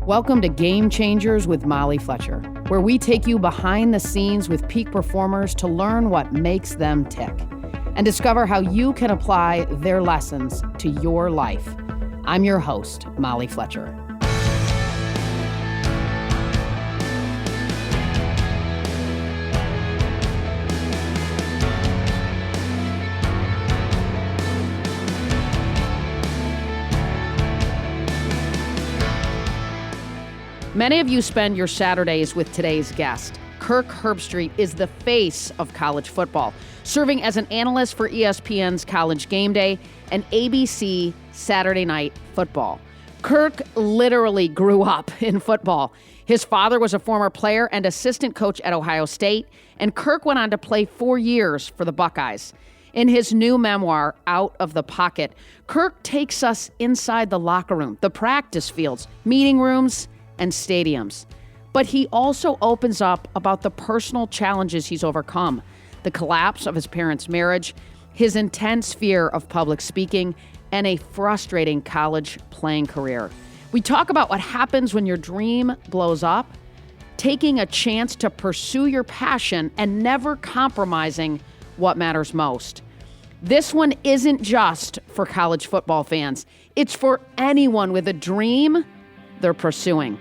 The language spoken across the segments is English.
Welcome to Game Changers with Molly Fletcher, where we take you behind the scenes with peak performers to learn what makes them tick and discover how you can apply their lessons to your life. I'm your host, Molly Fletcher. Many of you spend your Saturdays with today's guest. Kirk Herbstreit is the face of college football, serving as an analyst for ESPN's College GameDay and ABC Saturday Night Football. Kirk literally grew up in football. His father was a former player and assistant coach at Ohio State, and Kirk went on to play 4 years for the Buckeyes. In his new memoir, Out of the Pocket, Kirk takes us inside the locker room, the practice fields, meeting rooms, and stadiums. But he also opens up about the personal challenges he's overcome, the collapse of his parents' marriage, his intense fear of public speaking, and a frustrating college playing career. We talk about what happens when your dream blows up, taking a chance to pursue your passion and never compromising what matters most. This one isn't just for college football fans. It's for anyone with a dream they're pursuing.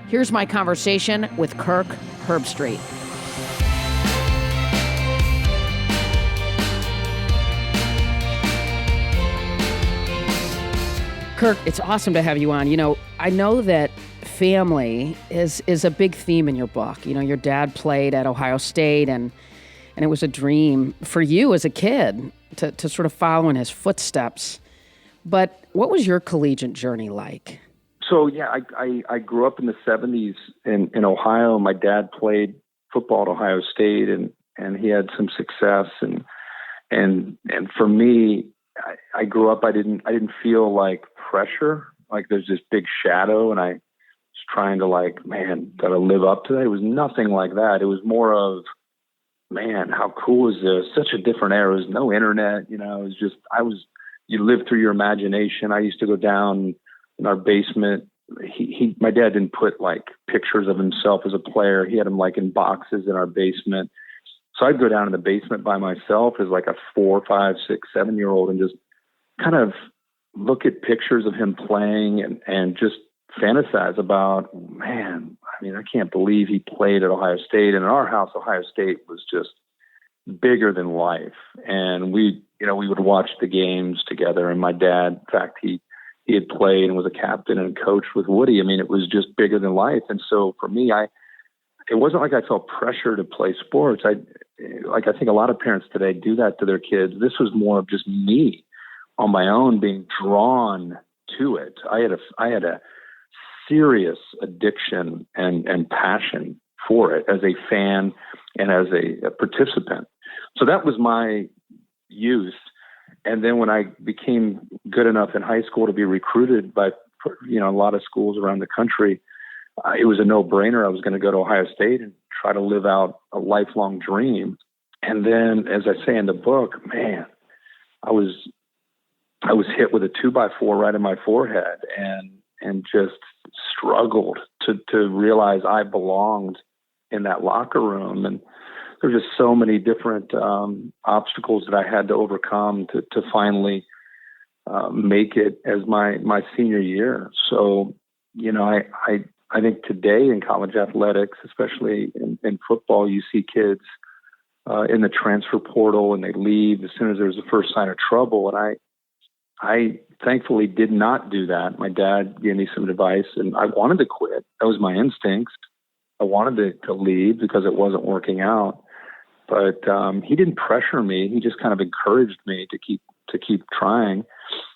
Here's my conversation with Kirk Herbstreit. Kirk, it's awesome to have you on. You know, I know that family is a big theme in your book. You know, your dad played at Ohio State, and it was a dream for you as a kid to sort of follow in his footsteps. But what was your collegiate journey like? So, yeah, I grew up in the 70s in Ohio. My dad played football at Ohio State, and he had some success. And for me, I grew up, I didn't feel like pressure, like there's this big shadow, and I was trying to gotta live up to that. It was nothing like that. It was more of, man, how cool is this? Such a different era. There was no internet, you know, it was just, you lived through your imagination. I used to go down in our basement. My dad didn't put pictures of himself as a player. He had them in boxes in our basement. So I'd go down in the basement by myself as a 4, 5, 6, 7-year-old and just kind of look at pictures of him playing and just fantasize about, man, I mean, I can't believe he played at Ohio State. And in our house, Ohio State was just bigger than life. And we would watch the games together. And my dad, in fact, he had played and was a captain and coached with Woody. I mean, it was just bigger than life. And so for me, it wasn't like I felt pressure to play sports. I think a lot of parents today do that to their kids. This was more of just me on my own being drawn to it. I had a serious addiction and passion for it as a fan and as a participant. So that was my youth. And then when I became good enough in high school to be recruited by, a lot of schools around the country, it was a no-brainer. I was going to go to Ohio State and try to live out a lifelong dream. And then, as I say in the book, man, I was hit with a 2x4 right in my forehead and just struggled to realize I belonged in that locker room. And there were just so many different obstacles that I had to overcome to finally make it as my senior year. So, I think today in college athletics, especially in football, you see kids in the transfer portal and they leave as soon as there's the first sign of trouble. And I thankfully did not do that. My dad gave me some advice, and I wanted to quit. That was my instincts. I wanted to leave because it wasn't working out. But he didn't pressure me. He just kind of encouraged me to keep trying.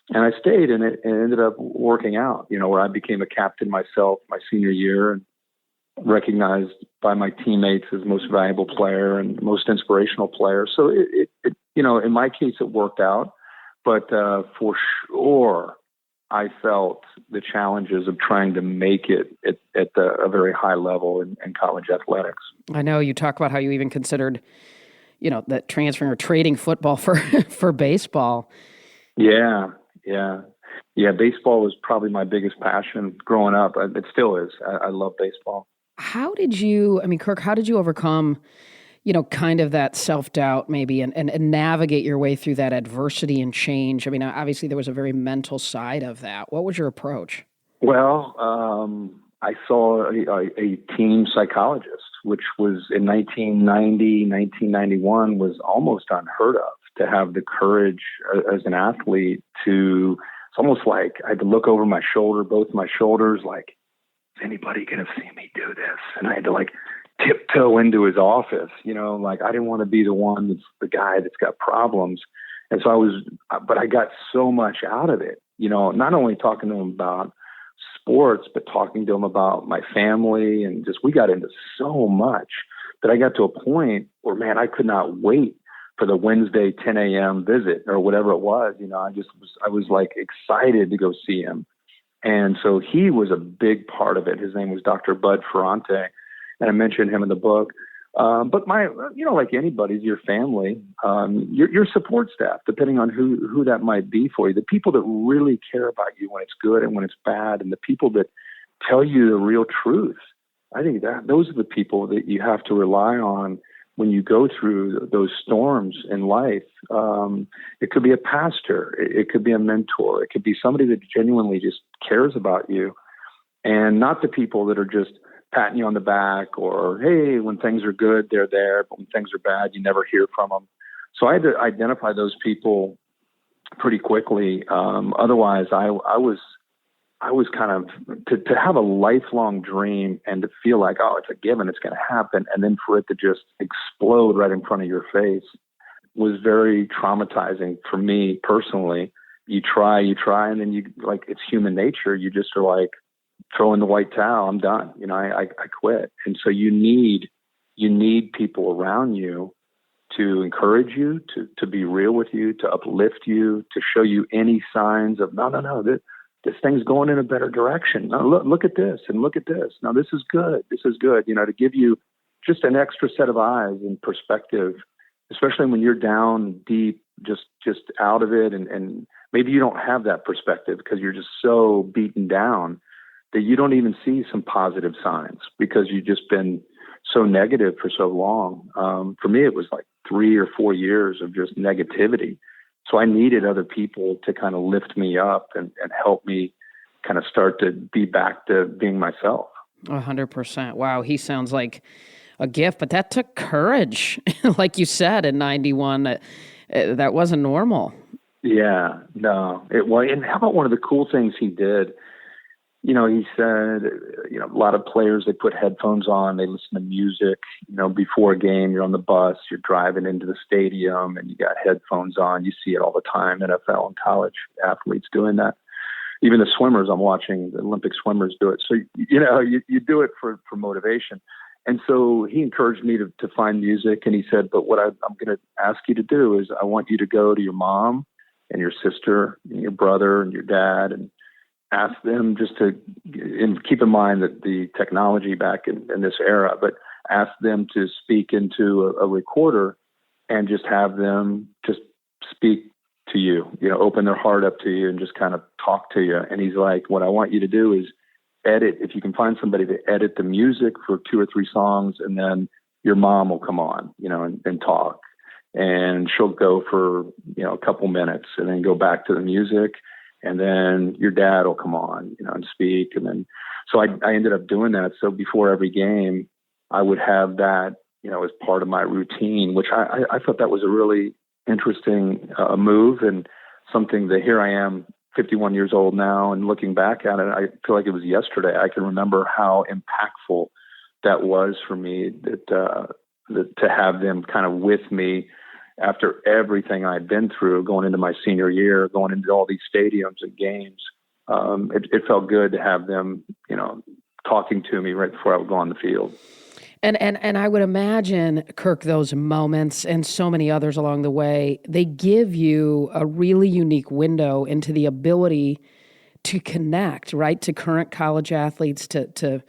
And I stayed, and it ended up working out, where I became a captain myself my senior year and recognized by my teammates as most valuable player and most inspirational player. So it in my case, it worked out. But for sure, I felt the challenges of trying to make it at a very high level in college athletics. I know you talk about how you even considered, that transferring or trading football for baseball. Yeah. Yeah, baseball was probably my biggest passion growing up. It still is. I love baseball. Kirk, how did you overcome, kind of that self-doubt maybe and navigate your way through that adversity and change? I mean, obviously there was a very mental side of that. What was your approach? Well, I saw a team psychologist, which was in 1990, 1991 was almost unheard of, to have the courage as an athlete to, it's almost like I had to look over my shoulder, both my shoulders, like, is anybody going to see me do this? And I had to like tiptoe into his office, like I didn't want to be the one that's the guy that's got problems. And so but I got so much out of it, not only talking to him about sports, but talking to him about my family, and just, we got into so much that I got to a point where, man, I could not wait for the Wednesday 10 a.m. visit or whatever it was. I was like excited to go see him. And so he was a big part of it. His name was Dr. Bud Ferrante, and I mentioned him in the book. But like anybody's, your family, your support staff, depending on who that might be for you, the people that really care about you when it's good and when it's bad, and the people that tell you the real truth. I think that those are the people that you have to rely on when you go through those storms in life. It could be a pastor, it could be a mentor, it could be somebody that genuinely just cares about you, and not the people that are just patting you on the back, or, hey, when things are good, they're there, but when things are bad, you never hear from them. So I had to identify those people pretty quickly. Otherwise, I was kind of, to have a lifelong dream and to feel like, oh, it's a given, it's going to happen, and then for it to just explode right in front of your face was very traumatizing for me personally. You try, and then it's human nature. You just are like, throw in the white towel, I'm done. I quit. And so you need people around you to encourage you, to be real with you, to uplift you, to show you any signs of, no, this thing's going in a better direction. No, look at this and look at this. Now this is good. To give you just an extra set of eyes and perspective, especially when you're down deep, just out of it. And maybe you don't have that perspective because you're just so beaten down that you don't even see some positive signs because you've just been so negative for so long. For me, it was like 3 or 4 years of just negativity. So I needed other people to kind of lift me up and help me kind of start to be back to being myself. 100%. Wow. He sounds like a gift, but that took courage. Like you said, in 91, that wasn't normal. Yeah, no, it was. And how about one of the cool things he did? He said, a lot of players, they put headphones on, they listen to music, before a game, you're on the bus, you're driving into the stadium and you got headphones on. You see it all the time, NFL and college athletes doing that. Even the swimmers, I'm watching the Olympic swimmers do it. So, you do it for motivation. And so he encouraged me to find music. And he said, but what I'm going to ask you to do is I want you to go to your mom and your sister and your brother and your dad and ask them just to, and keep in mind that the technology back in this era, but ask them to speak into a recorder and just have them just speak to you, open their heart up to you and just kind of talk to you. And he's like, what I want you to do is edit, if you can find somebody to edit the music for 2 or 3 songs, and then your mom will come on, and talk. And she'll go for, a couple minutes and then go back to the music. And then your dad will come on, and speak. And then, so I ended up doing that. So before every game, I would have that, as part of my routine, which I thought that was a really interesting move, and something that here I am 51 years old now, and looking back at it, I feel like it was yesterday. I can remember how impactful that was for me, that to have them kind of with me after everything I'd been through, going into my senior year, going into all these stadiums and games. It felt good to have them, talking to me right before I would go on the field. And I would imagine, Kirk, those moments and so many others along the way, they give you a really unique window into the ability to connect, right, to current college athletes, to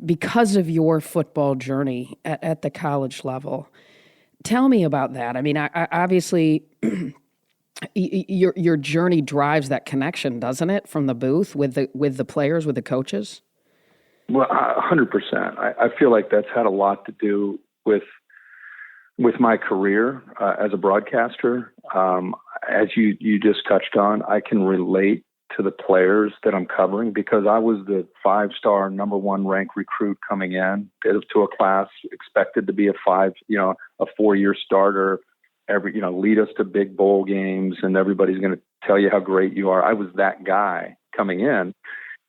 because of your football journey at the college level. Tell me about that. I mean, I obviously, Your journey drives that connection, doesn't it, from the booth with the players, with the coaches? Well, 100%. I feel like that's had a lot to do with my career as a broadcaster. As you just touched on, I can relate to the players that I'm covering because I was the 5-star number 1 ranked recruit coming in to a class expected to be a 4-year starter, lead us to big bowl games, and everybody's going to tell you how great you are. I was that guy coming in.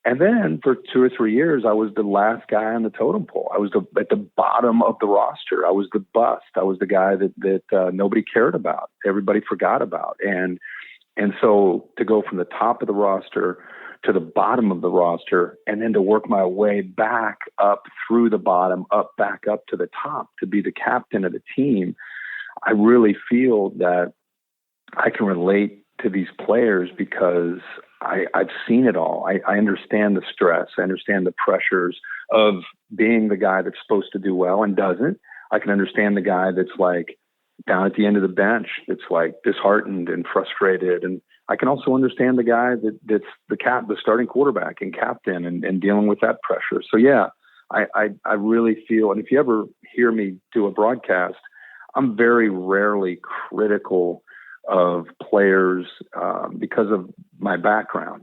And then for 2 or 3 years, I was the last guy on the totem pole. I was at the bottom of the roster. I was the bust. I was the guy that nobody cared about. Everybody forgot about. And so to go from the top of the roster to the bottom of the roster, and then to work my way back up through the bottom, back up to the top to be the captain of the team, I really feel that I can relate to these players because I've seen it all. I understand the stress. I understand the pressures of being the guy that's supposed to do well and doesn't. I can understand the guy that's like down at the end of the bench, that's like disheartened and frustrated. And I can also understand the guy that's the starting quarterback and captain and dealing with that pressure. So yeah, I really feel, and if you ever hear me do a broadcast, I'm very rarely critical of players because of my background.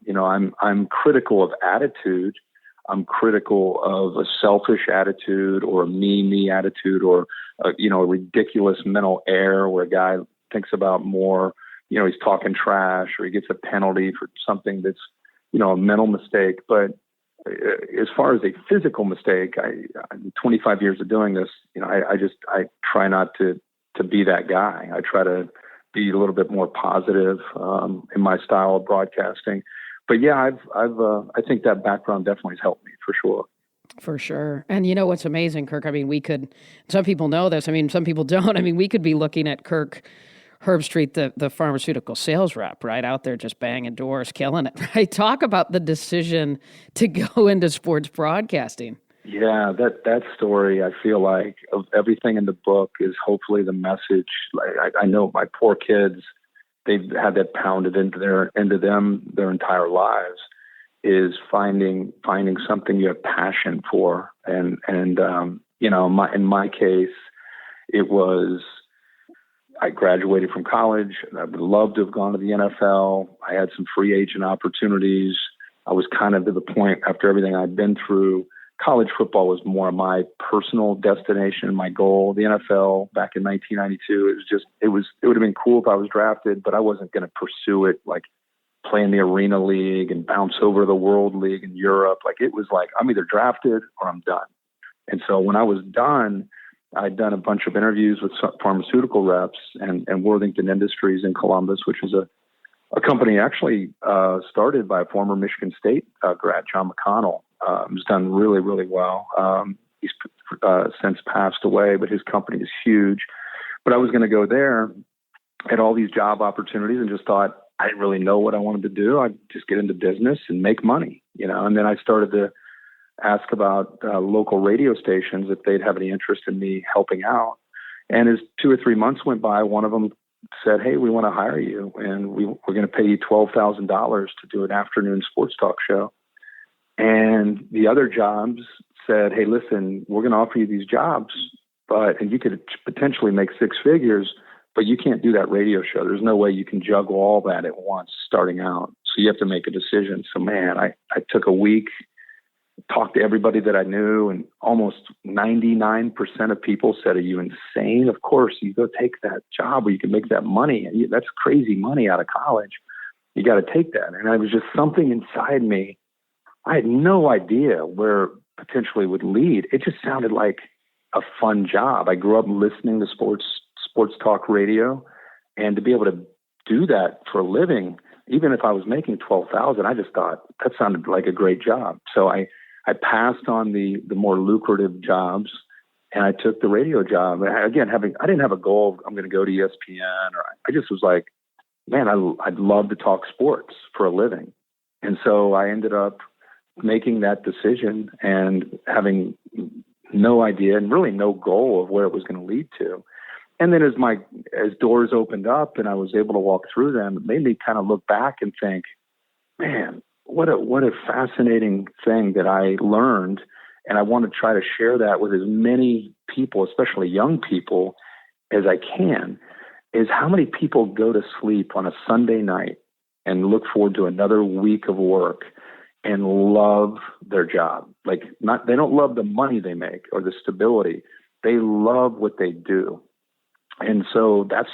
I'm critical of attitude. I'm critical of a selfish attitude or a me attitude or a ridiculous mental error where a guy thinks about more, he's talking trash or he gets a penalty for something that's, a mental mistake. But as far as a physical mistake, I'm 25 years of doing this, I try not to be that guy. I try to be a little bit more positive in my style of broadcasting. But yeah, I think that background definitely has helped me for sure. For sure. And what's amazing, Kirk, some people know this. Some people don't. We could be looking at Kirk Herbstreit, the pharmaceutical sales rep, right out there just banging doors, killing it, right? Talk about the decision to go into sports broadcasting. Yeah, that story, I feel like of everything in the book is hopefully the message. Like I know my poor kids, they've had that pounded into them their entire lives, is finding something you have passion for. And in my case, it was, I graduated from college. I would love to have gone to the NFL. I had some free agent opportunities. I was kind of to the point after everything I'd been through. College football was more my personal destination, my goal. The NFL back in 1992, it would have been cool if I was drafted, but I wasn't going to pursue it like play in the Arena League and bounce over to the World League in Europe. Like it was like, I'm either drafted or I'm done. And so when I was done, I'd done a bunch of interviews with pharmaceutical reps and Worthington Industries in Columbus, which is a company actually started by a former Michigan State grad, John McConnell. He's done really, really well. He's since passed away, but his company is huge. But I was going to go there, had all these job opportunities, and just thought I didn't really know what I wanted to do. I'd just get into business and make money, And then I started to ask about local radio stations if they'd have any interest in me helping out. And as 2 or 3 months went by, one of them said, "Hey, we want to hire you, and we're going to pay you $12,000 to do an afternoon sports talk show." And the other jobs said, "Hey, listen, we're going to offer you these jobs, and you could potentially make 6 figures, but you can't do that radio show. There's no way you can juggle all that at once starting out. So you have to make a decision." So man, I took a week, talked to everybody that I knew, and almost 99% of people said, "Are you insane? Of course, you go take that job where you can make that money. That's crazy money out of college. You got to take that." And it was just something inside me. I had no idea where potentially would lead. It just sounded like a fun job. I grew up listening to sports talk radio, and to be able to do that for a living, even if I was making $12,000, I just thought that sounded like a great job. So I passed on the more lucrative jobs, and I took the radio job. Again, I didn't have a goal of I'm going to go to ESPN, or I just was like, man, I'd love to talk sports for a living. And so I ended up making that decision and having no idea and really no goal of where it was going to lead to. And then as doors opened up and I was able to walk through them, it made me kind of look back and think, man, what a fascinating thing that I learned. And I want to try to share that with as many people, especially young people, as I can, is how many people go to sleep on a Sunday night and look forward to another week of work and love their job. Like, they don't love the money they make or the stability. They love what they do. And so that's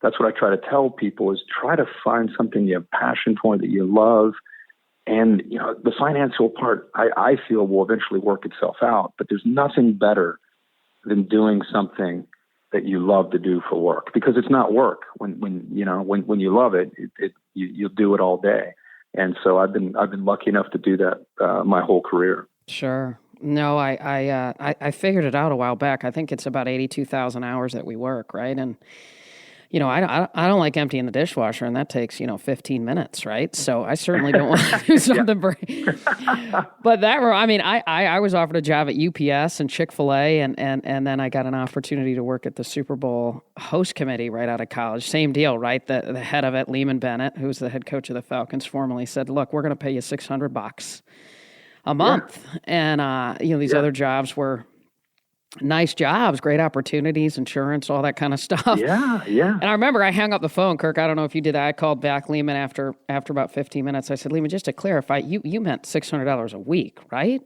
what I try to tell people, is try to find something you have passion for, that you love. And, the financial part, I feel, will eventually work itself out, but there's nothing better than doing something that you love to do for work, because it's not work. When you love it, you'll do it all day. And so I've been lucky enough to do that my whole career. Sure. No, I figured it out a while back. I think it's about 82,000 hours that we work, right? And I don't like emptying the dishwasher, and that takes 15 minutes, right? So I certainly don't want to do something But I was offered a job at UPS and Chick-fil-A, and then I got an opportunity to work at the Super Bowl host committee right out of college. Same deal, right? The head of it, Lehman Bennett, who was the head coach of the Falcons formerly, said, "Look, we're going to pay you $600 a month," and these other jobs were nice jobs, great opportunities, insurance, all that kind of stuff. Yeah. And I remember I hung up the phone, Kirk. I don't know if you did that. I called back Lehman after about 15 minutes. I said, "Lehman, just to clarify, you meant $600 a week, right?"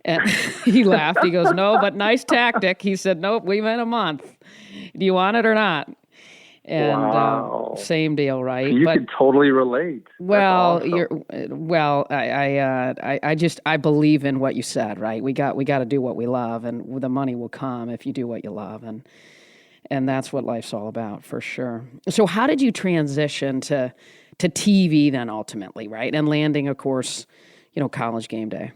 And he laughed. He goes, "No, but nice tactic." He said, "Nope, we meant a month. Do you want it or not?" And wow. Same deal, right? You can totally relate. Well, awesome. I believe in what you said, right? We got to do what we love, and the money will come if you do what you love, and that's what life's all about, for sure. So, how did you transition to TV then, ultimately, right? And landing, of course, College Game Day.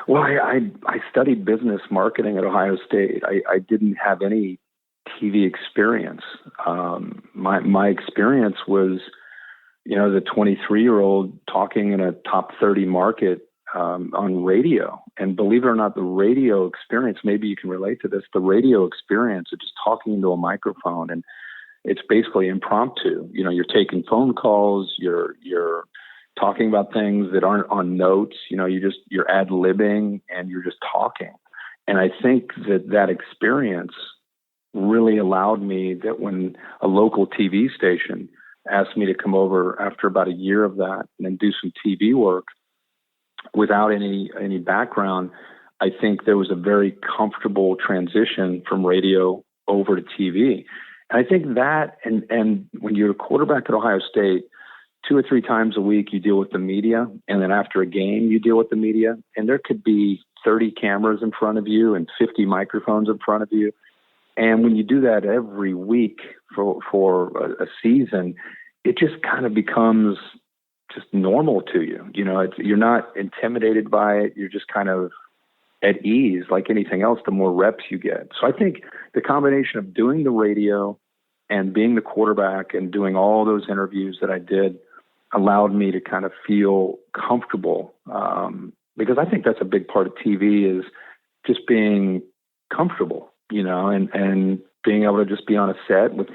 Well, I studied business marketing at Ohio State. I didn't have any TV experience. My experience was, as a 23-year-old talking in a top 30 market on radio. And believe it or not, the radio experience, maybe you can relate to this, the radio experience of just talking into a microphone, and it's basically impromptu. You're taking phone calls, you're talking about things that aren't on notes, you're ad-libbing and you're just talking. And I think that experience really allowed me, that when a local TV station asked me to come over after about a year of that and then do some TV work without any background, I think there was a very comfortable transition from radio over to TV. And I think that, and when you're a quarterback at Ohio State, 2 or 3 times a week you deal with the media, and then after a game you deal with the media, and there could be 30 cameras in front of you and 50 microphones in front of you. And when you do that every week for a season, it just kind of becomes just normal to you. You're not intimidated by it. You're just kind of at ease, like anything else, the more reps you get. So I think the combination of doing the radio and being the quarterback and doing all those interviews that I did allowed me to kind of feel comfortable, because I think that's a big part of TV, is just being comfortable. And being able to just be on a set with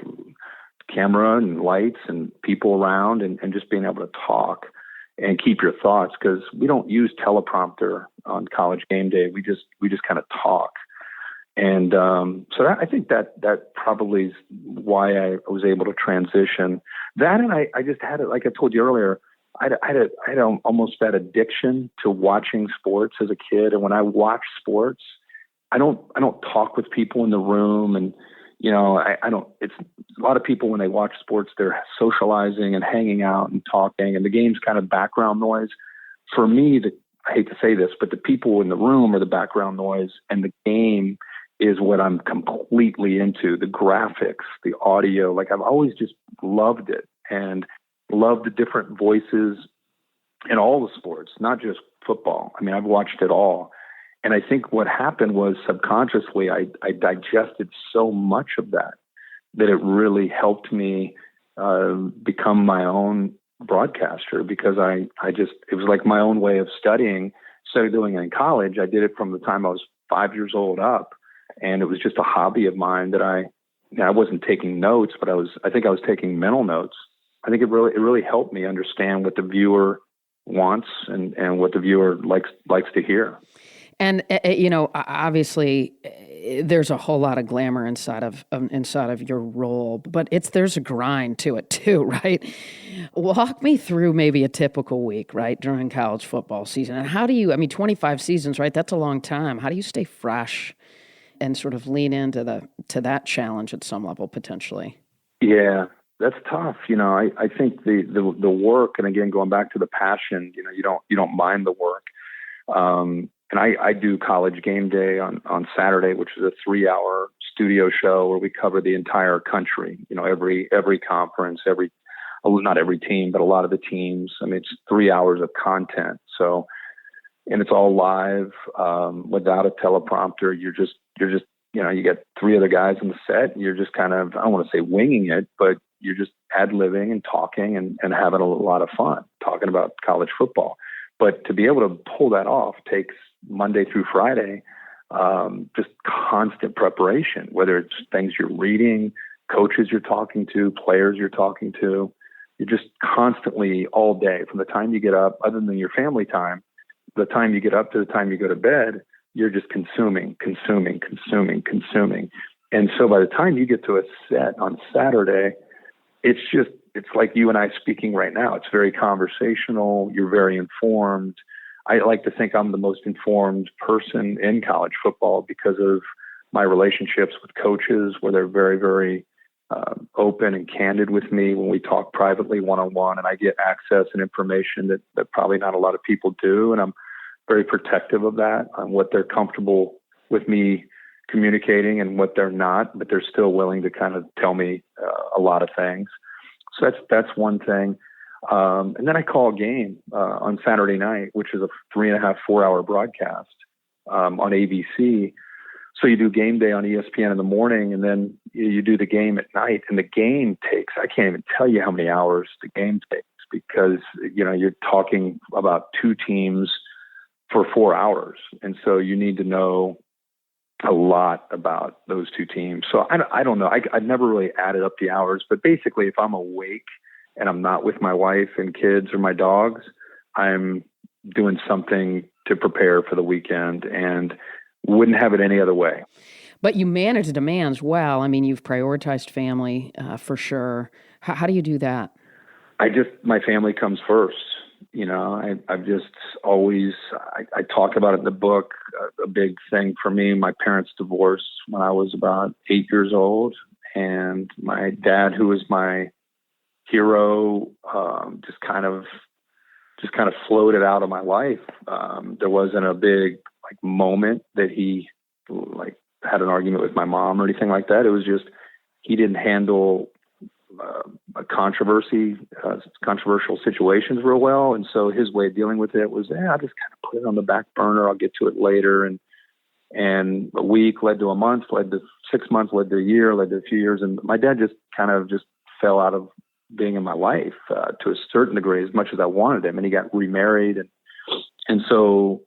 camera and lights and people around, and just being able to talk and keep your thoughts, because we don't use teleprompter on College Game Day. We just kind of talk. And so I think that probably is why I was able to transition. That, and I just had it, like I told you earlier, I had almost that addiction to watching sports as a kid. And when I watch sports, I don't talk with people in the room, and I don't. It's a lot of people when they watch sports, they're socializing and hanging out and talking, and the game's kind of background noise. For me, I hate to say this, but the people in the room are the background noise, and the game is what I'm completely into. The graphics, the audio, like I've always just loved it, and loved the different voices in all the sports, not just football. I mean, I've watched it all. And I think what happened was subconsciously, I digested so much of that it really helped me become my own broadcaster, because it was like my own way of studying. Instead of doing it in college, I did it from the time I was 5 years old up. And it was just a hobby of mine that I I wasn't taking notes, but I think I was taking mental notes. I think it really helped me understand what the viewer wants and what the viewer likes to hear. And obviously, there's a whole lot of glamour inside of your role, but there's a grind to it too, right? Walk me through maybe a typical week, right, during college football season, and how do you? 25 seasons, right? That's a long time. How do you stay fresh and sort of lean into that challenge at some level potentially? Yeah, that's tough. I think the work, and again, going back to the passion, you don't mind the work. And I do College Game Day on Saturday, which is a 3-hour studio show where we cover the entire country. Every conference, not every team, but a lot of the teams. It's 3 hours of content. So, and it's all live, without a teleprompter. You're just you get 3 other guys on the set. And you're just kind of, I don't want to say winging it, but you're just ad-libbing and talking and having a lot of fun talking about college football. But to be able to pull that off takes Monday through Friday, just constant preparation, whether it's things you're reading, coaches you're talking to, players you're talking to. You're just constantly all day from the time you get up, other than your family time, the time you get up to the time you go to bed, you're just consuming. And so by the time you get to a set on Saturday, it's like you and I speaking right now. It's very conversational. You're very informed. I like to think I'm the most informed person in college football because of my relationships with coaches, where they're very, very open and candid with me when we talk privately one-on-one, and I get access and information that probably not a lot of people do. And I'm very protective of that, on what they're comfortable with me communicating and what they're not, but they're still willing to kind of tell me a lot of things. So that's one thing. And then I call a game on Saturday night, which is a 3.5, 4-hour broadcast on ABC. So you do Game Day on ESPN in the morning, and then you do the game at night. And the game takes, I can't even tell you how many hours the game takes, because, you're talking about 2 teams for 4 hours. And so you need to know a lot about those 2 teams. So I don't know. I've never really added up the hours, but basically if I'm awake and I'm not with my wife and kids or my dogs, I'm doing something to prepare for the weekend, and wouldn't have it any other way. But you manage demands well. You've prioritized family for sure. How do you do that? My family comes first. I've just always, I talk about it in the book. A big thing for me, my parents divorced when I was about 8 years old. And my dad, who was my hero, just kind of floated out of my life. There wasn't a big moment that he had an argument with my mom or anything like that. It was just, he didn't handle a controversial situations real well. And so his way of dealing with it was, I'll just kind of put it on the back burner. I'll get to it later. And a week led to a month, led to 6 months, led to a year, led to a few years. And my dad just kind of fell out of being in my life to a certain degree, as much as I wanted him. And he got remarried. And so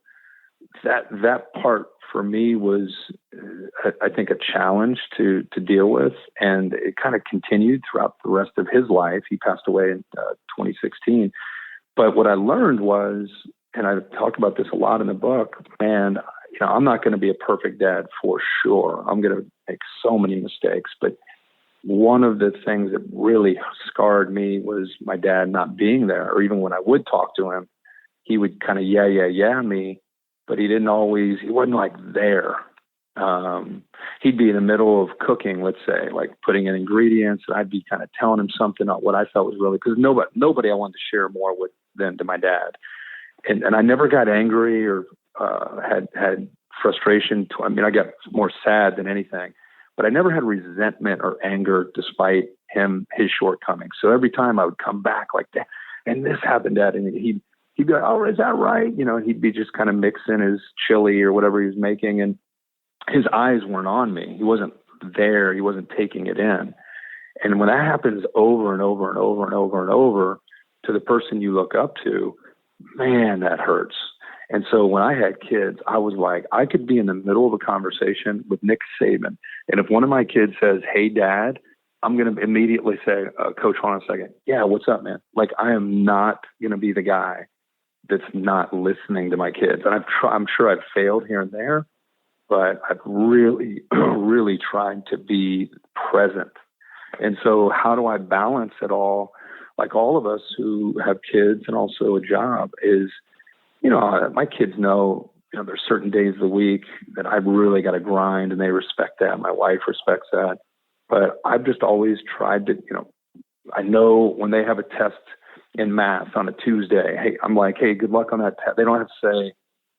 that part for me was, I think, a challenge to deal with. And it kind of continued throughout the rest of his life. He passed away in 2016. But what I learned was, and I talk about this a lot in the book, and I'm not going to be a perfect dad for sure. I'm going to make so many mistakes. But one of the things that really scarred me was my dad not being there, or even when I would talk to him, he would kind of yeah me, but he wasn't there. He'd be in the middle of cooking, let's say, putting in ingredients, and I'd be kind of telling him something, what I felt was really, because nobody I wanted to share more with than to my dad. And I never got angry or had frustration. I got more sad than anything, but I never had resentment or anger despite his shortcomings. So every time I would come back like that, and this happened, Dad, and he'd be like, oh, is that right? He'd be just kind of mixing his chili or whatever he was making, and his eyes weren't on me. He wasn't there. He wasn't taking it in. And when that happens over and over and over and over and over to the person you look up to, man, that hurts. And so when I had kids, I was like, I could be in the middle of a conversation with Nick Saban. And if one of my kids says, "Hey, Dad," I'm going to immediately say, "Coach, hold on a second. Yeah, what's up, man?" Like, I am not going to be the guy that's not listening to my kids. And I'm sure I've failed here and there, but I've really, really tried to be present. And so how do I balance it all? Like all of us who have kids and also a job is, my kids know, there's certain days of the week that I've really got to grind, and they respect that. My wife respects that. But I've just always tried to, I know when they have a test in math on a Tuesday, hey, I'm like, "Hey, good luck on that test." They don't have to say,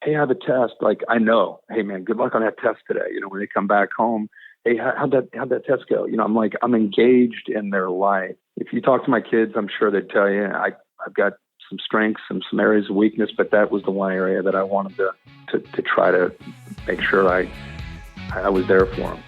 "Hey, I have a test." Like, I know, "Hey, man, good luck on that test today." When they come back home, "Hey, how'd that test go?" I'm like, I'm engaged in their life. If you talk to my kids, I'm sure they'd tell you I've got some strengths and some areas of weakness, but that was the one area that I wanted to try to make sure I was there for them.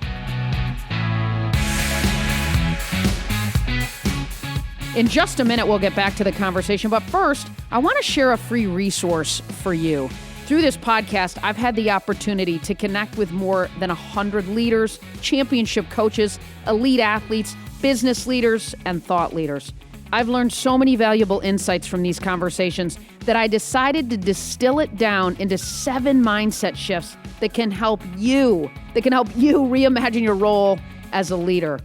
In just a minute, we'll get back to the conversation. But first, I want to share a free resource for you. Through this podcast, I've had the opportunity to connect with more than 100 leaders, championship coaches, elite athletes, business leaders, and thought leaders. I've learned so many valuable insights from these conversations that I decided to distill it down into 7 mindset shifts that can help you reimagine your role as a leader.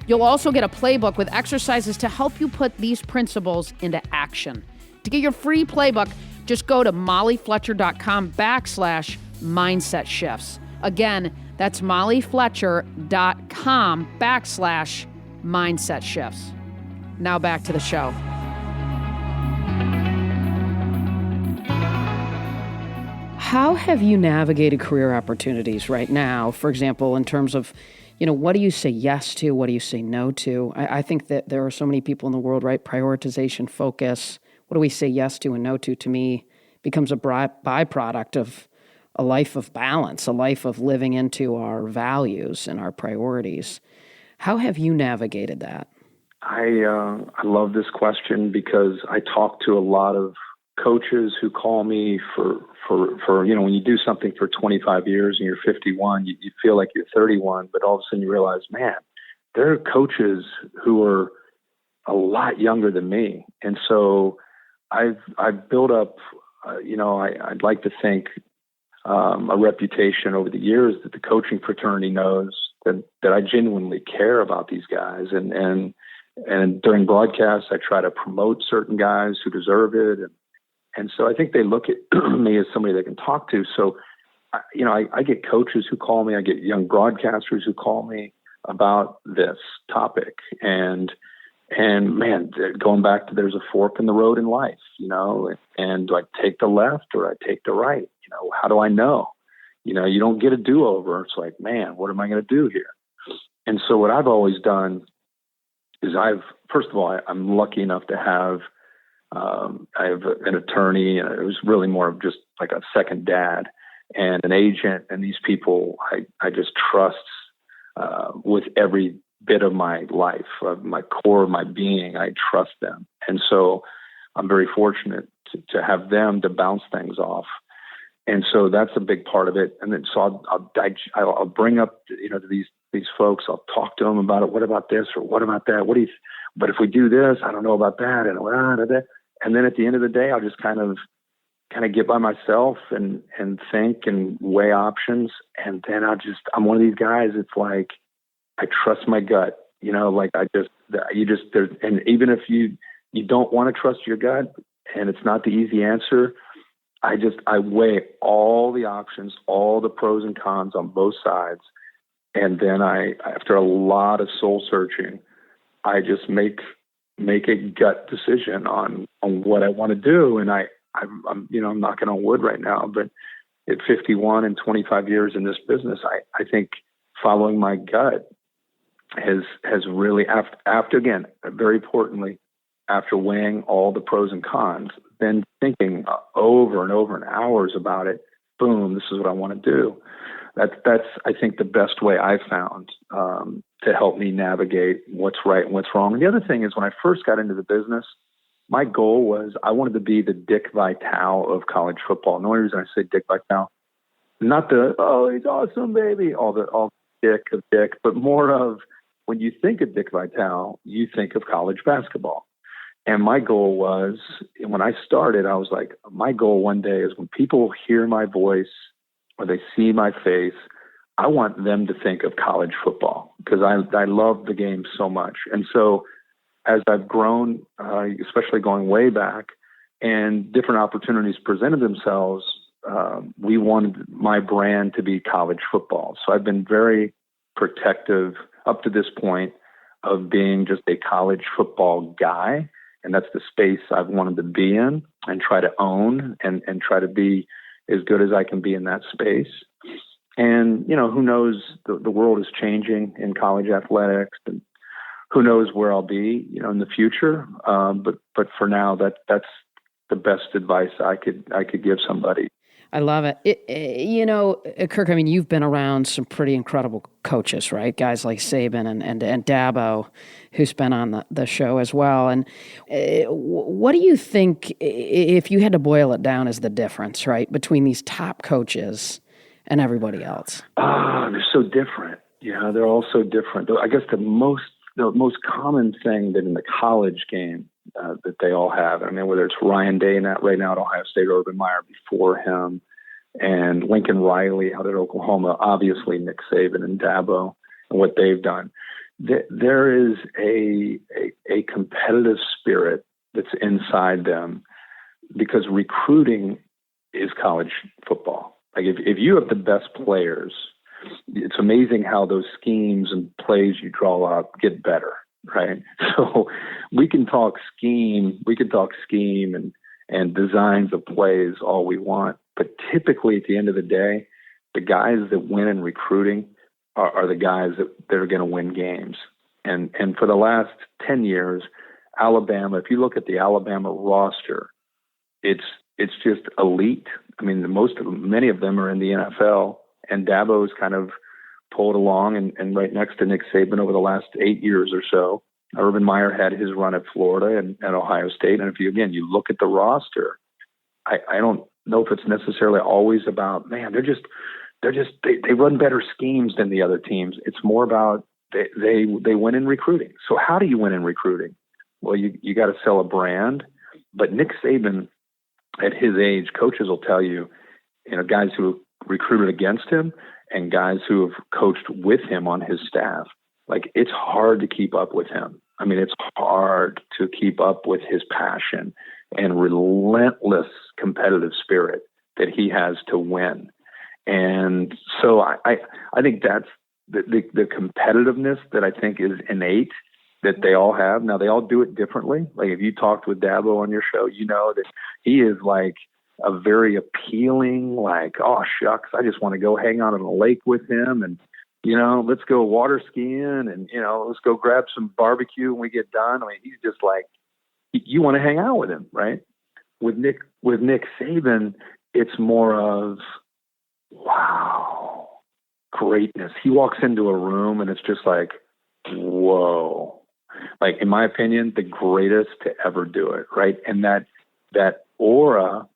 You'll also get a playbook with exercises to help you put these principles into action. To get your free playbook, just go to mollyfletcher.com/mindset shifts. Again, that's mollyfletcher.com/mindset shifts. Now back to the show. How have you navigated career opportunities right now? For example, in terms of, what do you say yes to? What do you say no to? I think that there are so many people in the world, right? Prioritization, focus. What do we say yes to and no to me, becomes a byproduct of a life of balance, a life of living into our values and our priorities. How have you navigated that? I love this question because I talk to a lot of coaches who call me for when you do something for 25 years and you're 51, you feel like you're 31, but all of a sudden you realize, man, there are coaches who are a lot younger than me. And so I've built up, I'd like to think a reputation over the years that the coaching fraternity knows that I genuinely care about these guys. And during broadcasts, I try to promote certain guys who deserve it. And so I think they look at me as somebody they can talk to. So, I get coaches who call me. I get young broadcasters who call me about this topic. And man, going back to there's a fork in the road in life, and do I take the left or I take the right? How do I know? You don't get a do-over. It's like, man, what am I going to do here? And so what I've always done is first of all, I'm lucky enough to have, I have an attorney, and it was really more of just like a second dad and an agent. And these people I just trust with every bit of my life, of my core of my being. I trust them. And so I'm very fortunate to have them to bounce things off. And so that's a big part of it. And then so I'll bring up, to these folks, I'll talk to them about it. What about this or what about that? But if we do this, I don't know about that. And then at the end of the day, I'll just kind of get by myself and think and weigh options. And then I'm one of these guys. It's like, I trust my gut, and even if you don't want to trust your gut and it's not the easy answer, I weigh all the options, all the pros and cons on both sides. And then after a lot of soul searching, I just make a gut decision on what I want to do. And I'm knocking on wood right now, but at 51 and 25 years in this business, I think following my gut has really, after again, very importantly, after weighing all the pros and cons, then thinking over and over and hours about it, boom, this is what I want to do. That's I think the best way I've found to help me navigate what's right and what's wrong. And the other thing is when I first got into the business, my goal was I wanted to be the Dick Vitale of college football. And the only reason I say Dick Vitale, not the, oh, he's awesome, baby, all Dick of Dick, but more of when you think of Dick Vitale, you think of college basketball. And my goal was, when I started, I was like, my goal one day is when people hear my voice or they see my face, I want them to think of college football because I love the game so much. And so as I've grown, especially going way back, and different opportunities presented themselves, we wanted my brand to be college football. So I've been very protective up to this point of being just a college football guy. And that's the space I've wanted to be in and try to own and try to be as good as I can be in that space. And, who knows, the world is changing in college athletics, and who knows where I'll be, in the future. But for now, that's the best advice I could give somebody. I love it. Kirk, I mean, you've been around some pretty incredible coaches, right? Guys like Saban and Dabo, who's been on the show as well. And what do you think, if you had to boil it down, is the difference, right, between these top coaches and everybody else? They're so different. They're all so different. I guess the most common thing that in the college game that they all have, I mean, whether it's Ryan Day right now at Ohio State, or Urban Meyer before him, and Lincoln Riley out at Oklahoma, obviously Nick Saban and Dabo and what they've done. There is a competitive spirit that's inside them because recruiting is college football. Like if you have the best players, it's amazing how those schemes and plays you draw up get better, right? So we can talk scheme and designs of plays all we want, but typically at the end of the day, the guys that win in recruiting are the guys that are going to win games. And for the last 10 years, Alabama, if you look at the Alabama roster, it's just elite. I mean, many of them are in the NFL, and Dabo's kind of pulled along and right next to Nick Saban over the last 8 years or so. Urban Meyer had his run at Florida and at Ohio State. And if you look at the roster, I don't know if it's necessarily always about, man, they run better schemes than the other teams. It's more about they win in recruiting. So how do you win in recruiting? Well, you got to sell a brand. But Nick Saban, at his age, coaches will tell you, guys who recruited against him and guys who have coached with him on his staff, like it's hard to keep up with him. I mean, it's hard to keep up with his passion and relentless competitive spirit that he has to win. And so I think that's the competitiveness that I think is innate that they all have. Now, they all do it differently. Like if you talked with Dabo on your show, that he is like a very appealing, like, oh, shucks, I just want to go hang out on a lake with him and, let's go water skiing and, let's go grab some barbecue when we get done. I mean, he's just like, you want to hang out with him, right? With Nick Saban, it's more of, wow, greatness. He walks into a room and it's just like, whoa. Like, in my opinion, the greatest to ever do it, right? And that aura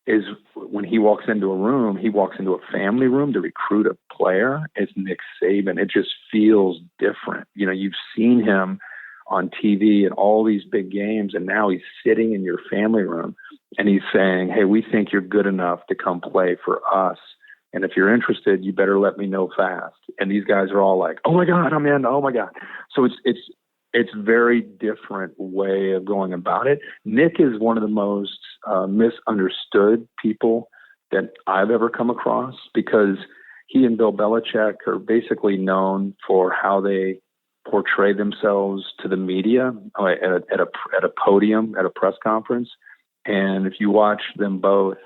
is when he walks into a room, he walks into a family room to recruit a player. It's Nick Saban. It just feels different. You've seen him on TV and all these big games, and now he's sitting in your family room and he's saying, hey, we think you're good enough to come play for us. And if you're interested, you better let me know fast. And these guys are all like, oh my God, I'm in. Oh my God. So it's very different way of going about it. Nick is one of the most misunderstood people that I've ever come across because he and Bill Belichick are basically known for how they portray themselves to the media at a podium, at a press conference. And if you watch them both,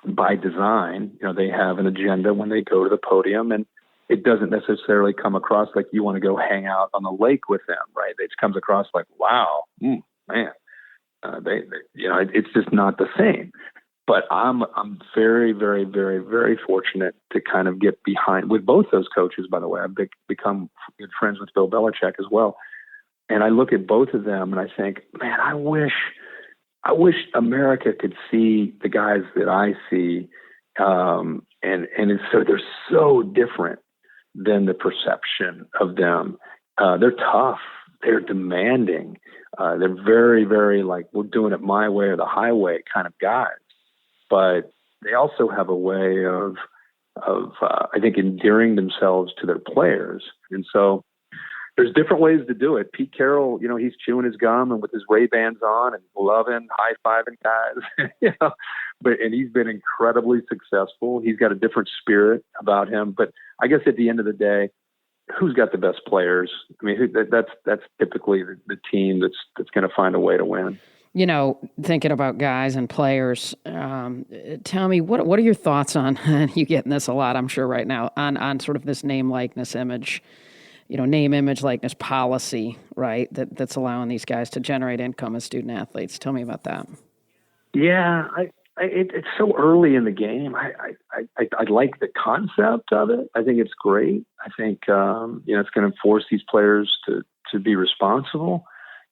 by design, they have an agenda when they go to the podium, and it doesn't necessarily come across like you want to go hang out on the lake with them, right? It comes across like, wow, man, it's just not the same. But I'm very, very, very, very fortunate to kind of get behind with both those coaches. By the way, I've become good friends with Bill Belichick as well. And I look at both of them and I think, man, I wish America could see the guys that I see. So they're so different than the perception of them. They're tough. They're demanding. They're very, very like, we're doing it my way or the highway kind of guys. But they also have a way of I think, endearing themselves to their players. And so there's different ways to do it. Pete Carroll, he's chewing his gum and with his Ray-Bans on and loving, high-fiving guys, and he's been incredibly successful. He's got a different spirit about him. But I guess at the end of the day, who's got the best players? I mean, that's typically the team that's going to find a way to win. Thinking about guys and players, tell me, what are your thoughts on, and you getting this a lot, I'm sure right now, on sort of this name, likeness, image, name, image, likeness policy, right? That's allowing these guys to generate income as student athletes. Tell me about that. Yeah, it's so early in the game. I like the concept of it. I think it's great. I think, it's going to force these players to be responsible.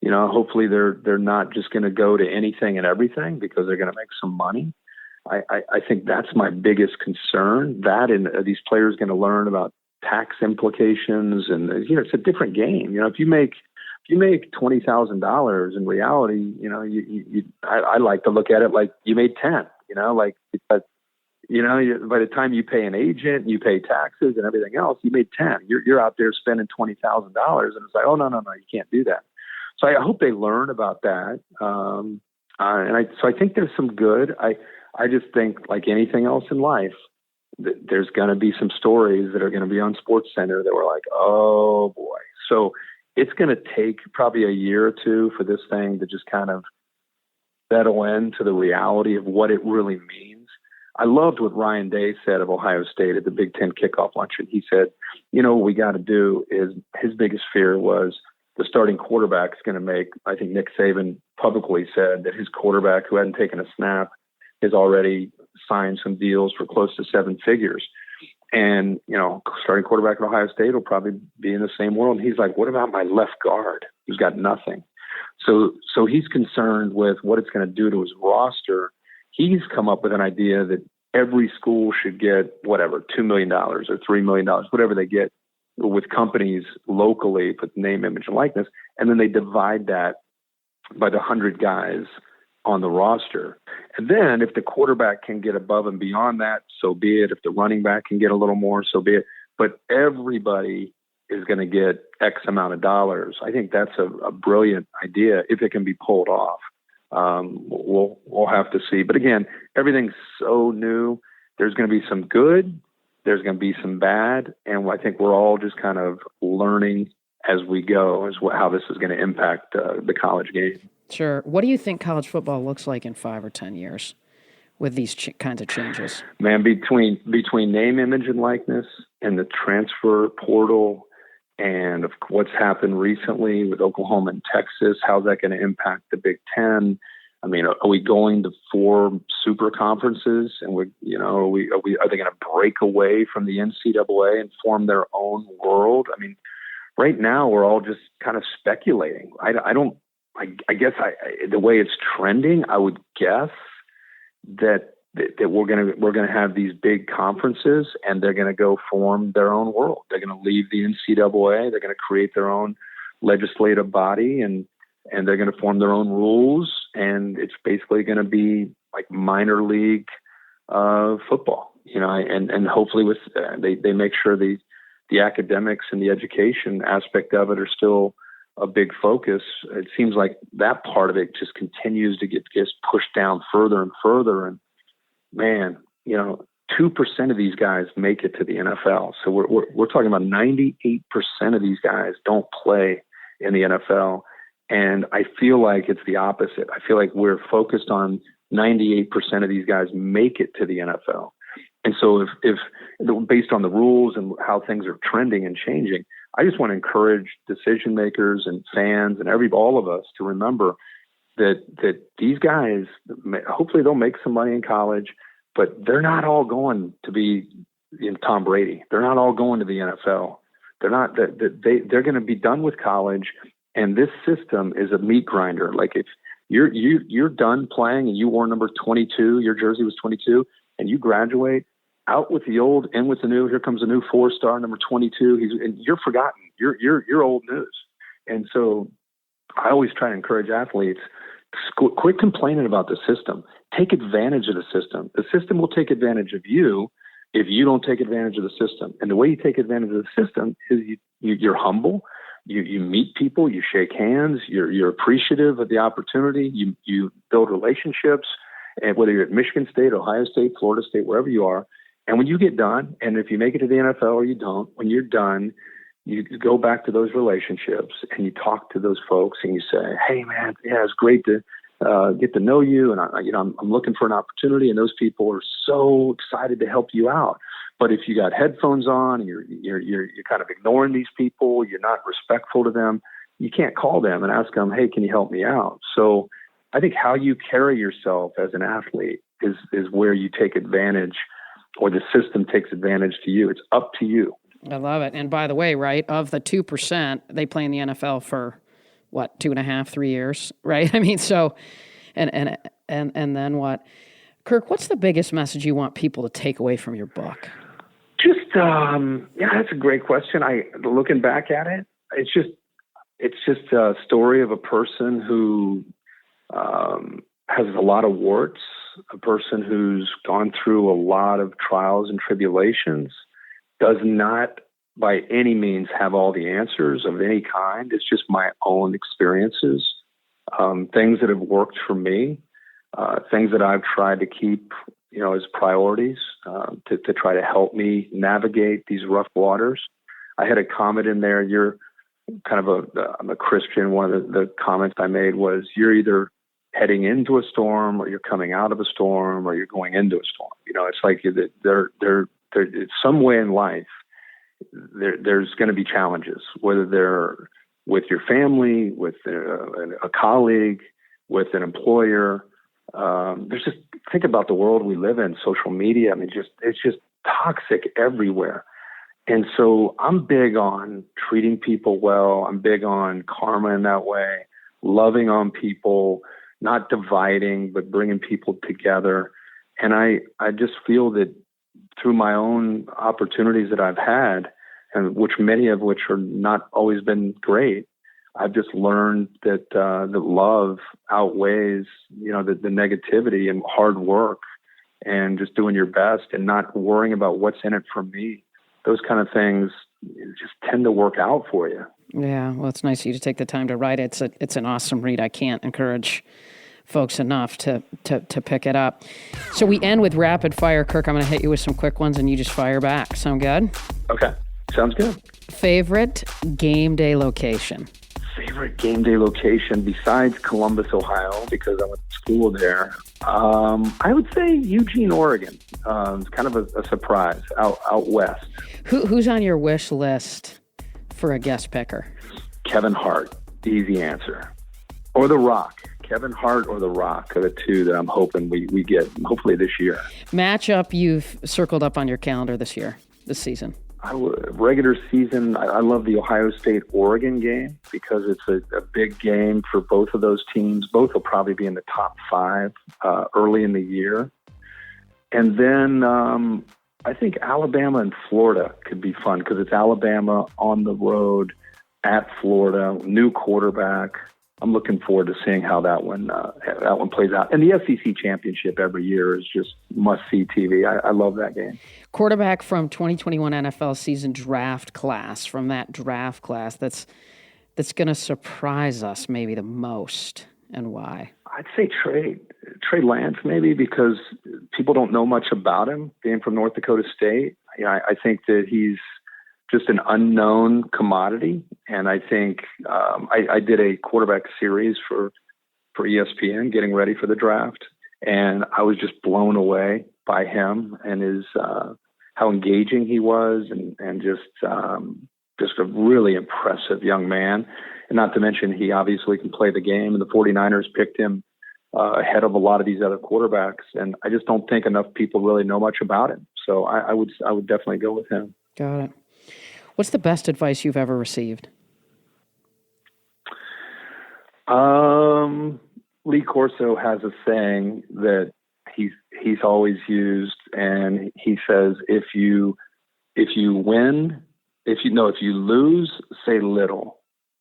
Hopefully they're not just going to go to anything and everything because they're going to make some money. I think that's my biggest concern. That and are these players going to learn about tax implications? And it's a different game. If you make $20,000 in reality, I like to look at it like you made 10. By the time you pay an agent, you pay taxes and everything else, you made 10. You're out there spending $20,000, and it's like, oh no, you can't do that. So I hope they learn about that. So I think there's some good. I just think, like anything else in life, there's going to be some stories that are going to be on SportsCenter that were like, oh boy. So it's going to take probably a year or two for this thing to just kind of settle into the reality of what it really means. I loved what Ryan Day said of Ohio State at the Big Ten kickoff luncheon. He said, what we got to do is, his biggest fear was the starting quarterback is going to make, I think Nick Saban publicly said that his quarterback who hadn't taken a snap has already signed some deals for close to 7 figures. And, starting quarterback at Ohio State will probably be in the same world. And he's like, what about my left guard who's got nothing? So he's concerned with what it's going to do to his roster. He's come up with an idea that every school should get whatever, $2 million or $3 million, whatever they get with companies locally with name, image, and likeness. And then they divide that by the 100 guys on the roster. And then if the quarterback can get above and beyond that, so be it. If the running back can get a little more, so be it. But everybody is going to get X amount of dollars. I think that's a brilliant idea if it can be pulled off. We'll have to see. But again, everything's so new. There's going to be some good. There's going to be some bad. And I think we're all just kind of learning as we go how this is going to impact the college game. Sure. What do you think college football looks like in 5 or 10 years with these kinds of changes? Man, between name, image, and likeness and the transfer portal and of what's happened recently with Oklahoma and Texas, how's that going to impact the Big Ten? I mean, are we going to 4 super conferences, and are they going to break away from the NCAA and form their own world? I mean, right now we're all just kind of speculating. I guess the way it's trending, I would guess that we're going to have these big conferences, and they're going to go form their own world. They're going to leave the NCAA. They're going to create their own legislative body, and they're going to form their own rules. And it's basically going to be like minor league football, and hopefully with they make sure the academics and the education aspect of it are still a big focus. It seems like that part of it just continues to get pushed down further and further. And man, 2% of these guys make it to the NFL. So we're talking about 98% of these guys don't play in the NFL. And I feel like it's the opposite. I feel like we're focused on 98% of these guys make it to the NFL. And so if based on the rules and how things are trending and changing, I just want to encourage decision makers and fans and all of us to remember that these guys, hopefully they'll make some money in college, but they're not all going to be Tom Brady. They're not all going to the NFL. They're going to be done with college, And this system is a meat grinder. Like if you're done playing and you wore number 22, your jersey was 22, and you graduate, out with the old, in with the new. Here comes a new 4-star, number 22. And you're forgotten. You're old news. And so I always try to encourage athletes, quit complaining about the system. Take advantage of the system. The system will take advantage of you if you don't take advantage of the system. And the way you take advantage of the system is you're humble. You meet people, you shake hands, you're appreciative of the opportunity, you build relationships, and whether you're at Michigan State, Ohio State, Florida State, wherever you are. And when you get done, and if you make it to the NFL or you don't, when you're done, you go back to those relationships and you talk to those folks and you say, hey man, yeah, it's great to get to know you. And I'm looking for an opportunity, and those people are so excited to help you out. But if you got headphones on and you're kind of ignoring these people, you're not respectful to them, you can't call them and ask them, hey, can you help me out? So I think how you carry yourself as an athlete is where you take advantage, or the system takes advantage to you. It's up to you. I love it. And by the way, right, of the 2%, they play in the NFL for what, 2.5, 3 years, right? I mean, so, and then what? Kirk, what's the biggest message you want people to take away from your book? That's a great question. Looking back at it, it's just a story of a person who has a lot of warts, a person who's gone through a lot of trials and tribulations, does not by any means have all the answers of any kind. It's just my own experiences, things that have worked for me, things that I've tried to keep as priorities to try to help me navigate these rough waters. I had a comment in there. You're kind of I'm a Christian. One of the comments I made was, you're either heading into a storm, or you're coming out of a storm, or you're going into a storm. It's like it's some way in life. There's going to be challenges, whether they're with your family, with a colleague, with an employer. There's just, think about the world we live in, social media. I mean, it's just toxic everywhere. And so I'm big on treating people well. I'm big on karma in that way, loving on people, not dividing, but bringing people together. And I just feel that through my own opportunities that I've had, and many of which are not always been great, I've just learned that love outweighs, the negativity, and hard work and just doing your best and not worrying about what's in it for me. Those kind of things just tend to work out for you. Yeah, well, it's nice of you to take the time to write it. It's an awesome read. I can't encourage folks enough to pick it up. So we end with rapid fire. Kirk, I'm going to hit you with some quick ones and you just fire back. Sound good? Okay, sounds good. Favorite game day location? Favorite game day location besides Columbus, Ohio, because I went to school there. I would say Eugene, Oregon. It's kind of a surprise out west. Who's on your wish list for a guest picker? Kevin Hart, easy answer. Or The Rock. Kevin Hart or The Rock are the two that I'm hoping we get, hopefully this year. Matchup you've circled up on your calendar this season? Regular season, I love the Ohio State-Oregon game because it's a big game for both of those teams. Both will probably be in the top 5 early in the year. And then I think Alabama and Florida could be fun because it's Alabama on the road at Florida, new quarterback. I'm looking forward to seeing how that one plays out. And the SEC championship every year is just must-see TV. I love that game. Quarterback from 2021 NFL season draft class, from that draft class that's going to surprise us maybe the most, and why? I'd say Trey Lance maybe, because people don't know much about him, being from North Dakota State. I think that he's just an unknown commodity. And I think I did a quarterback series for ESPN getting ready for the draft. And I was just blown away by him and his how engaging he was and just a really impressive young man. And not to mention, he obviously can play the game, and the 49ers picked him ahead of a lot of these other quarterbacks. And I just don't think enough people really know much about him. So I would definitely go with him. Got it. What's the best advice you've ever received? Lee Corso has a saying that he's always used, and he says, if you lose, say little,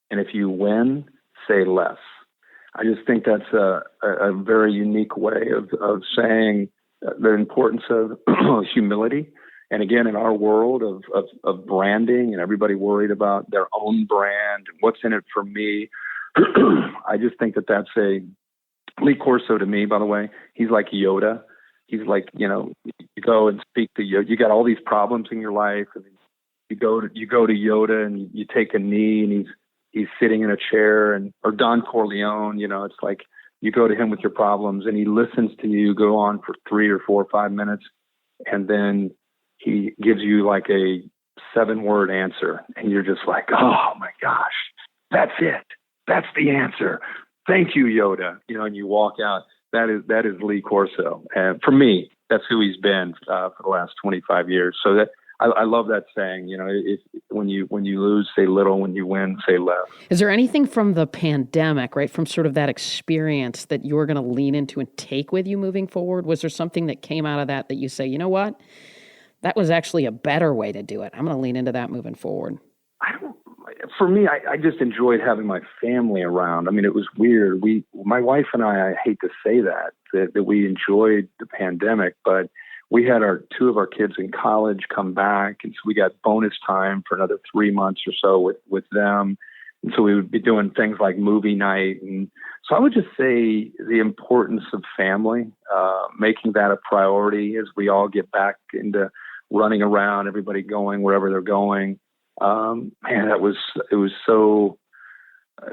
and if you win, say less. I just think that's a very unique way of saying the importance of humility. And again, in our world of branding and everybody worried about their own brand and what's in it for me, I just think that's Lee Corso to me, by the way, he's like Yoda. He's like, you go and speak to Yoda. You got all these problems in your life, and you go to Yoda and you take a knee, and he's sitting in a chair, or Don Corleone, it's like you go to him with your problems and he listens to you go on for 3 or 4 or 5 minutes, and then he gives you like a 7-word answer, and you're just like, oh my gosh, that's it. That's the answer. Thank you, Yoda. And you walk out. That is Lee Corso. And for me, that's who he's been for the last 25 years. So that I love that saying. When you lose, say little. When you win, say less. Is there anything from the pandemic, right, from sort of that experience that you're going to lean into and take with you moving forward? Was there something that came out of that you say, you know what, that was actually a better way to do it? I'm going to lean into that moving forward. For me, I just enjoyed having my family around. I mean, it was weird. My wife and I hate to say that we enjoyed the pandemic, but we had 2 of our kids in college come back, and so we got bonus time for another 3 months or so with them. And so we would be doing things like movie night. And so I would just say the importance of family, making that a priority as we all get back into running around, everybody going wherever they're going. Man, it was so,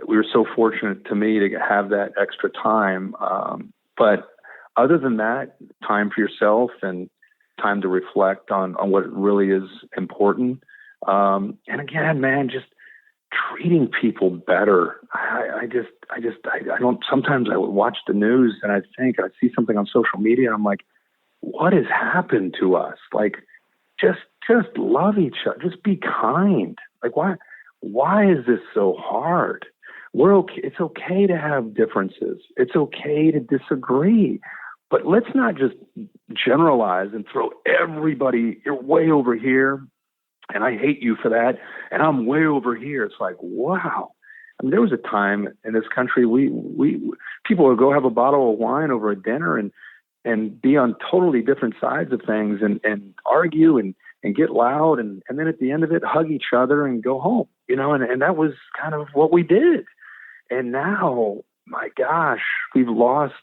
we were so fortunate to me to have that extra time. But other than that, time for yourself and time to reflect on what really is important. And again, man, just treating people better. Sometimes I would watch the news and I see something on social media and I'm like, what has happened to us? Like, just love each other. Just be kind. Like, why is this so hard? We're okay. It's okay to have differences. It's okay to disagree, but let's not just generalize and throw everybody, you're way over here and I hate you for that, and I'm way over here. It's like, wow. I mean, there was a time in this country, people would go have a bottle of wine over a dinner and be on totally different sides of things and argue and get loud. And then at the end of it, hug each other and go home, and that was kind of what we did. And now, my gosh, we've lost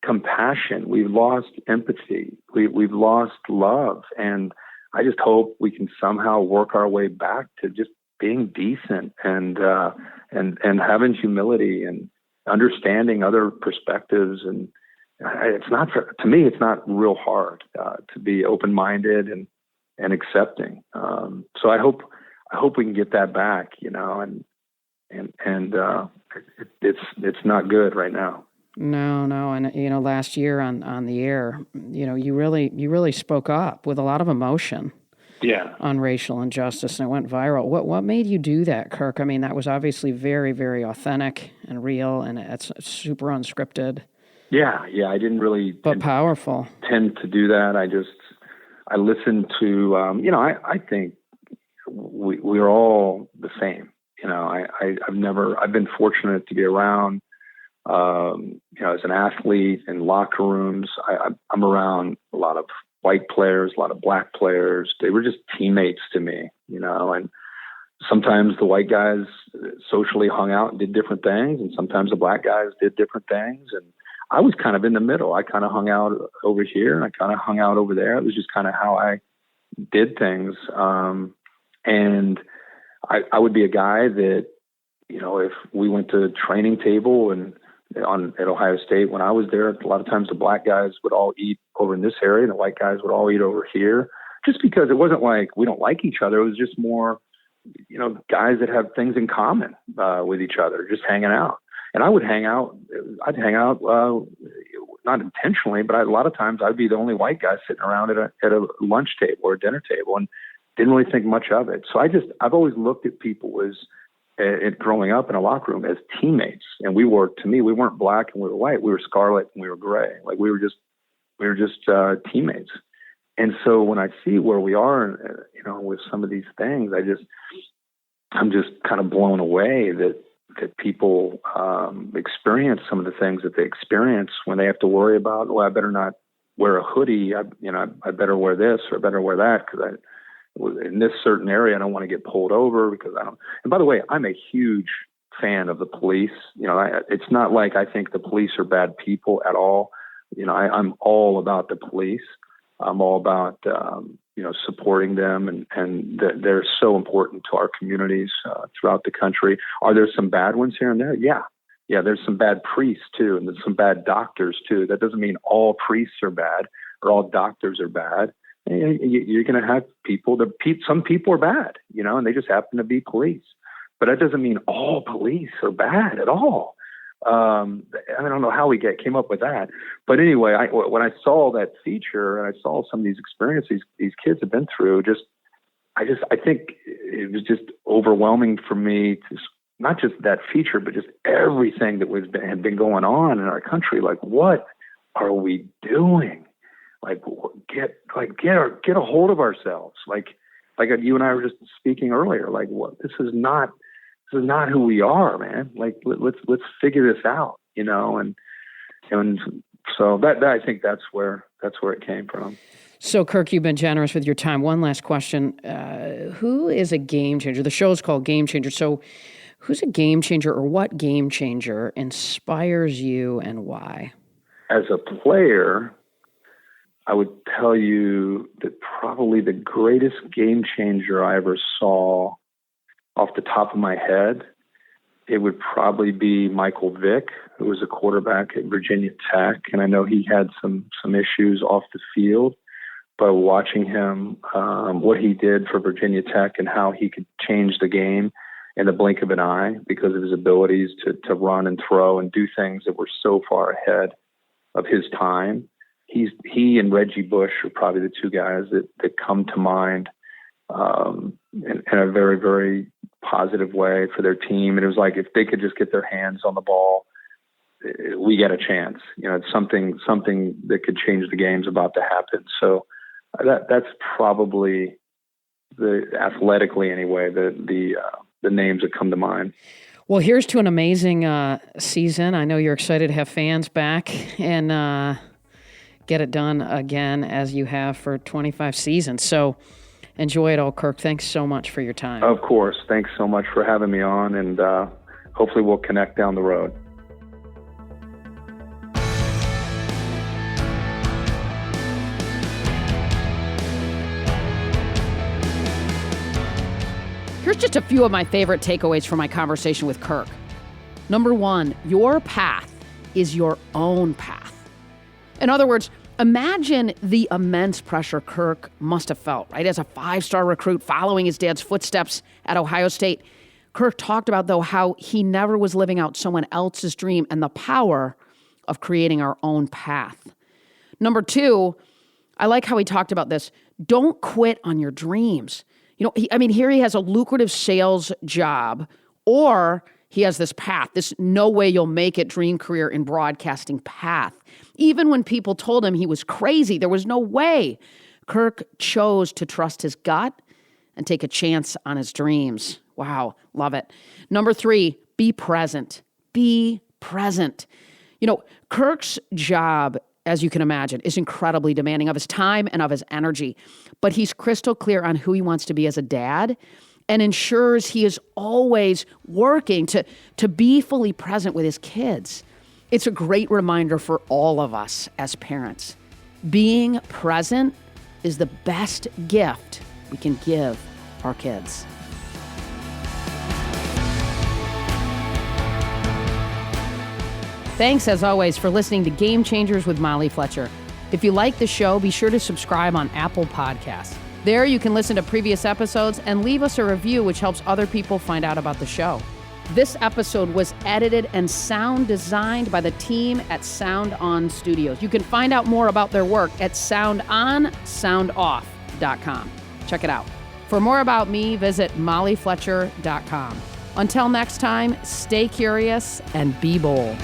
compassion. We've lost empathy. We've lost love. And I just hope we can somehow work our way back to just being decent and having humility and understanding other perspectives. And to me, it's not real hard to be open-minded and accepting. So I hope we can get that back, and it's not good right now. No. And, last year on the air, you really spoke up with a lot of emotion. Yeah. On racial injustice, and it went viral. What made you do that, Kirk? I mean, that was obviously very, very authentic and real, and it's super unscripted. Yeah. I didn't really, but powerful. Tend to do that. I listened to, I think we're all the same. I've been fortunate to be around, as an athlete in locker rooms. I'm around a lot of white players, a lot of black players. They were just teammates to me, and sometimes the white guys socially hung out and did different things, and sometimes the black guys did different things. And I was kind of in the middle. I kind of hung out over here and I kind of hung out over there. It was just kind of how I did things. And I would be a guy that, if we went to training table and at Ohio State, when I was there, a lot of times the black guys would all eat over in this area and the white guys would all eat over here, just because it wasn't like we don't like each other. It was just more, guys that have things in common with each other, just hanging out. And I'd hang out, not intentionally, but a lot of times I'd be the only white guy sitting around at a lunch table or a dinner table and didn't really think much of it. So I've always looked at people as growing up in a locker room as teammates. And we weren't black and we were white. We were scarlet and we were gray. Like we were just teammates. And so when I see where we are, with some of these things, I'm just kind of blown away that people experience some of the things that they experience when they have to worry about, I better not wear a hoodie. I better wear this or I better wear that because in this certain area, I don't want to get pulled over because I don't. And by the way, I'm a huge fan of the police. It's not like I think the police are bad people at all. I'm all about the police. I'm all about, supporting them and they're so important to our communities throughout the country. Are there some bad ones here and there? Yeah. Yeah. There's some bad priests too. And there's some bad doctors too. That doesn't mean all priests are bad or all doctors are bad. You're going to have some people are bad, and they just happen to be police, but that doesn't mean all police are bad at all. I don't know how we came up with that, but anyway, when I saw that feature and I saw some of these experiences these kids have been through, I think it was just overwhelming for me to not just that feature, but just everything that had been going on in our country. Like, what are we doing? Like, get a hold of ourselves. Like you and I were just speaking earlier. Like, what? This is not who we are, man. Like, let's figure this out, And so that I think that's where it came from. So, Kirk, you've been generous with your time. One last question: who is a game changer? The show's called Game Changer. So, who's a game changer, or what game changer inspires you, and why? As a player, I would tell you that probably the greatest game changer I ever saw off the top of my head, it would probably be Michael Vick, who was a quarterback at Virginia Tech. And I know he had some issues off the field, but watching him, what he did for Virginia Tech and how he could change the game in the blink of an eye because of his abilities to run and throw and do things that were so far ahead of his time. He and Reggie Bush are probably the two guys that come to mind in a very, very positive way for their team. And it was like, if they could just get their hands on the ball, we get a chance. It's something that could change the game's about to happen. So that's probably athletically anyway, the names that come to mind. Well, here's to an amazing season. I know you're excited to have fans back and get it done again as you have for 25 seasons. So enjoy it all, Kirk. Thanks so much for your time. Of course. Thanks so much for having me on, and hopefully we'll connect down the road. Here's just a few of my favorite takeaways from my conversation with Kirk. Number one, your path is your own path. In other words, imagine the immense pressure Kirk must have felt, right? As a 5-star recruit following his dad's footsteps at Ohio State. Kirk talked about, though, how he never was living out someone else's dream and the power of creating our own path. Number two, I like how he talked about this. Don't quit on your dreams. Here he has a lucrative sales job, or he has this path, this no way you'll make it dream career in broadcasting path. Even when people told him he was crazy, there was no way. Kirk chose to trust his gut and take a chance on his dreams. Wow, love it. Number three, be present. Be present. Kirk's job, as you can imagine, is incredibly demanding of his time and of his energy. But he's crystal clear on who he wants to be as a dad and ensures he is always working to be fully present with his kids. It's a great reminder for all of us as parents. Being present is the best gift we can give our kids. Thanks, as always, for listening to Game Changers with Molly Fletcher. If you like the show, be sure to subscribe on Apple Podcasts. There you can listen to previous episodes and leave us a review, which helps other people find out about the show. This episode was edited and sound designed by the team at Sound On Studios. You can find out more about their work at soundonsoundoff.com. Check it out. For more about me, visit mollyfletcher.com. Until next time, stay curious and be bold.